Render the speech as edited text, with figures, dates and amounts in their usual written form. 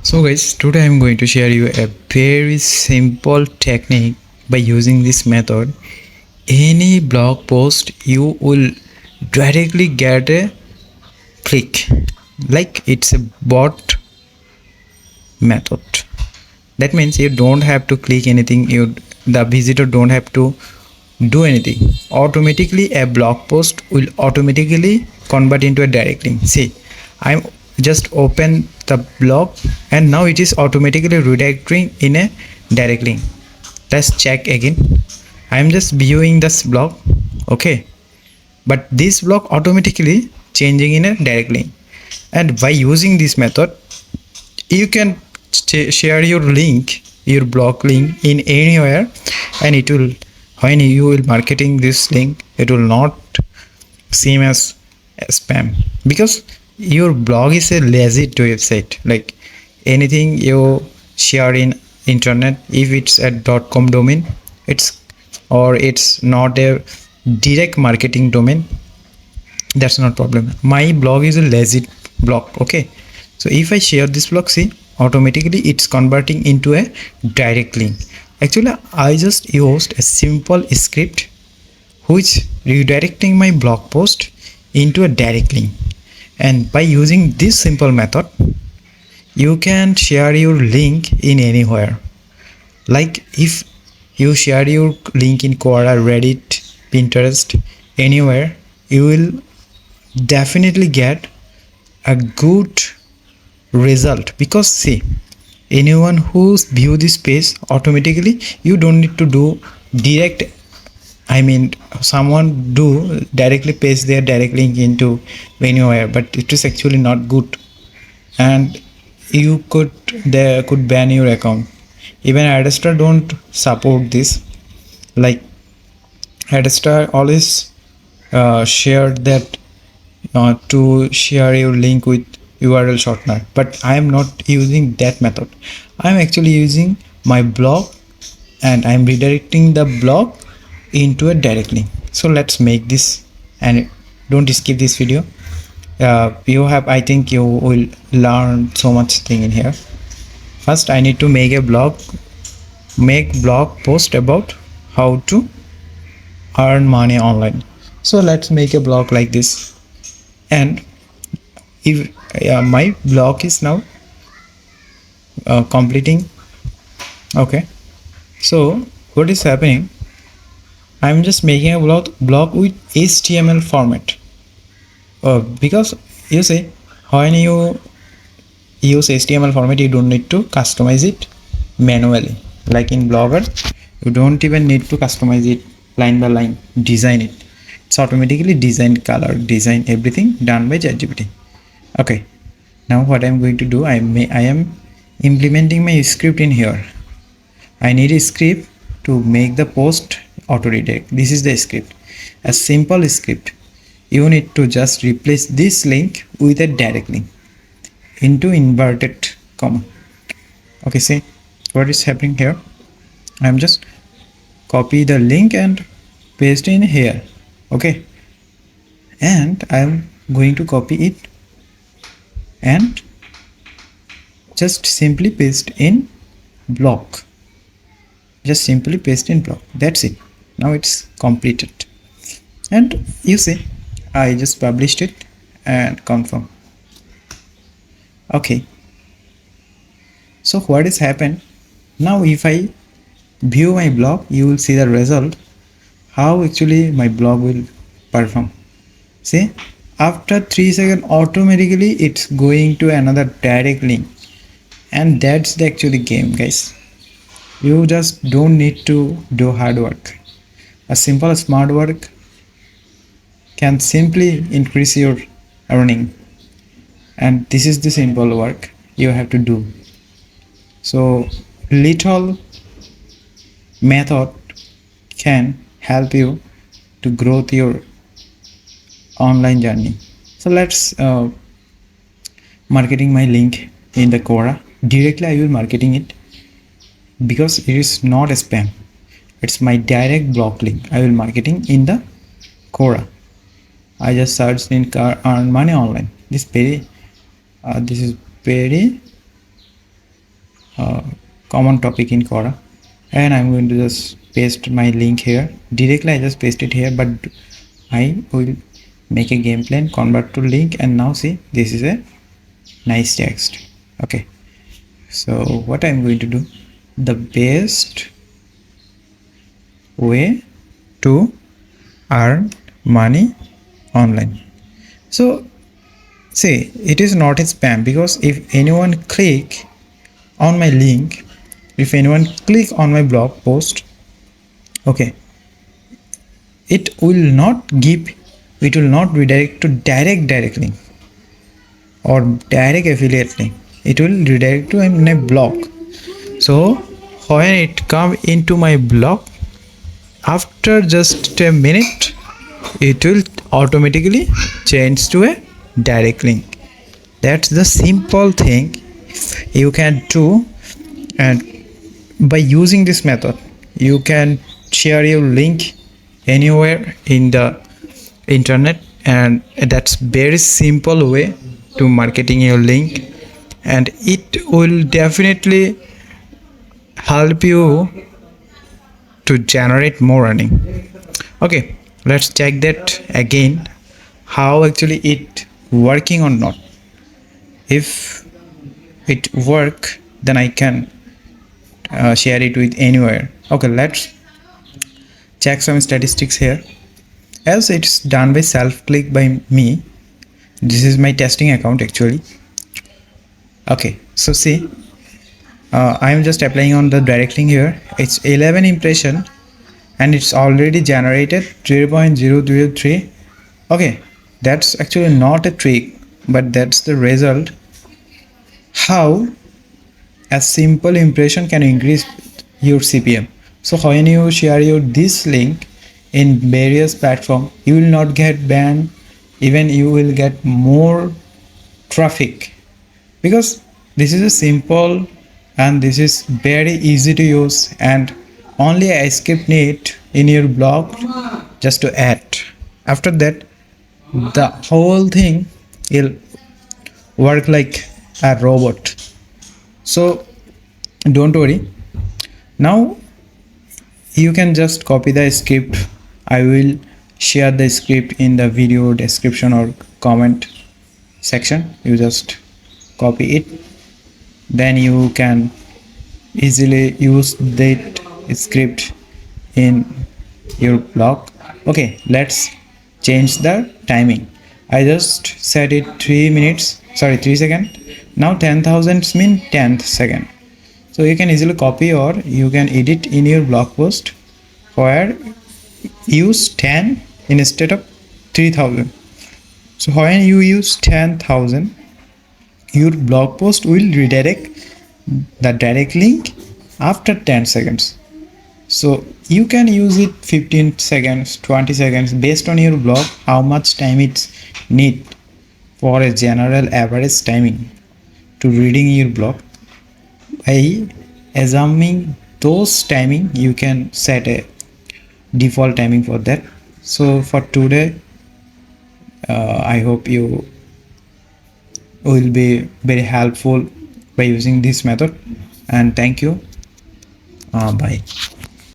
So guys, today I'm going to share you a very simple technique. By using this method, any blog post you will directly get a click, like it's a bot method. That means you don't have to click anything, the visitor don't have to do anything. Automatically a blog post will automatically convert into a direct link. See, I'm just open the blog and now it is automatically redirecting in a direct link. Let's check again. I'm just viewing this blog, okay, but this blog automatically changing in a direct link. And by using this method, you can share your link, your blog link in anywhere, and it will, when you will marketing this link, it will not seem as spam, because your blog is a legit website. Like anything you share in internet, if it's a .com domain, it's, or it's not a direct marketing domain, that's not problem. My blog is a legit blog, okay. So if I share this blog, see, automatically it's converting into a direct link. Actually I just used a simple script which redirecting my blog post into a direct link. And by using this simple method, you can share your link in anywhere. Like if you share your link in Quora, Reddit, Pinterest, anywhere, you will definitely get a good result. Because see, anyone who's view this page, automatically you don't need to do direct, I mean someone do directly paste their direct link into anywhere, but it is actually not good, and you could, they could ban your account. Even Adsterra don't support this. Like Adsterra always share that to share your link with URL shortener, but I am not using that method. I am actually using my blog and I am redirecting the blog into a direct link. So let's make this, and don't skip this video. You have, I think you will learn so much thing in here. First I need to make a blog, make blog post about how to earn money online. So let's make a blog like this. And if my blog is now completing, okay, so what is happening, I'm just making a blog with HTML format, because you see, when you use HTML format, you don't need to customize it manually. Like in Blogger, you don't even need to customize it line by line, design it. It's automatically designed, color, design, everything done by ChatGPT. Okay, now what I'm going to do, I am implementing my script in here. I need a script to make the post auto redirect. This is the script, a simple script. You need to just replace this link with a direct link into inverted comma. Okay, see what is happening here. I'm just copy the link and paste in here, okay, and I'm going to copy it and just simply paste in blog. Just simply paste in blog, that's it. Now it's completed, and you see I just published it and confirm. Okay, so what has happened now, if I view my blog, you will see the result, how actually my blog will perform. See, after 3 seconds automatically it's going to another direct link. And that's the actually game, guys. You just don't need to do hard work. A simple smart work can simply increase your earning, and this is the simple work you have to do. So little method can help you to grow your online journey. So let's marketing my link in the Quora. Directly I will marketing it, because it is not a spam, it's my direct blog link. I will marketing in the Quora. I just searched in earn money online. This is very common topic in Quora, and I'm going to just paste my link here directly. I just paste it here, but I will make a game plan, convert to link, and now see, this is a nice text. Okay, so what I'm going to do, the best way to earn money online. So see, it is not a spam, because if anyone click on my link, if anyone click on my blog post, okay, it will not redirect to direct link or direct affiliate link. It will redirect to my blog. So when it come into my blog, after just a minute, it will automatically change to a direct link. That's the simple thing you can do, and by using this method you can share your link anywhere in the internet, and that's very simple way to marketing your link, and it will definitely help you to generate more earning. Okay, let's check that again, how actually it working or not. If it work, then I can share it with anywhere. Okay, let's check some statistics here. As it's done by self click by me, this is my testing account actually. Okay, so see, I'm just applying on the direct link here. It's 11 impression and it's already generated 0.003. Okay, that's actually not a trick, but that's the result. How a simple impression can increase your CPM. So when you share this link in various platforms, you will not get banned, even you will get more traffic, because this is a simple and this is very easy to use, and only a script need in your blog just to add. After that, the whole thing will work like a robot. So don't worry. Now you can just copy the script. I will share the script in the video description or comment section. You just copy it, then you can easily use that script in your blog. Okay, let's change the timing. I just set it 3 seconds. Now 10,000 mean 10th second. So you can easily copy, or you can edit in your blog post where use 10 instead of 3,000. So when you use 10,000, your blog post will redirect the direct link after 10 seconds. So you can use it 15 seconds, 20 seconds, based on your blog, how much time it's need for a general average timing to reading your blog. By assuming those timing, you can set a default timing for that. So for today, I hope you will be very helpful by using this method, and thank you. Bye.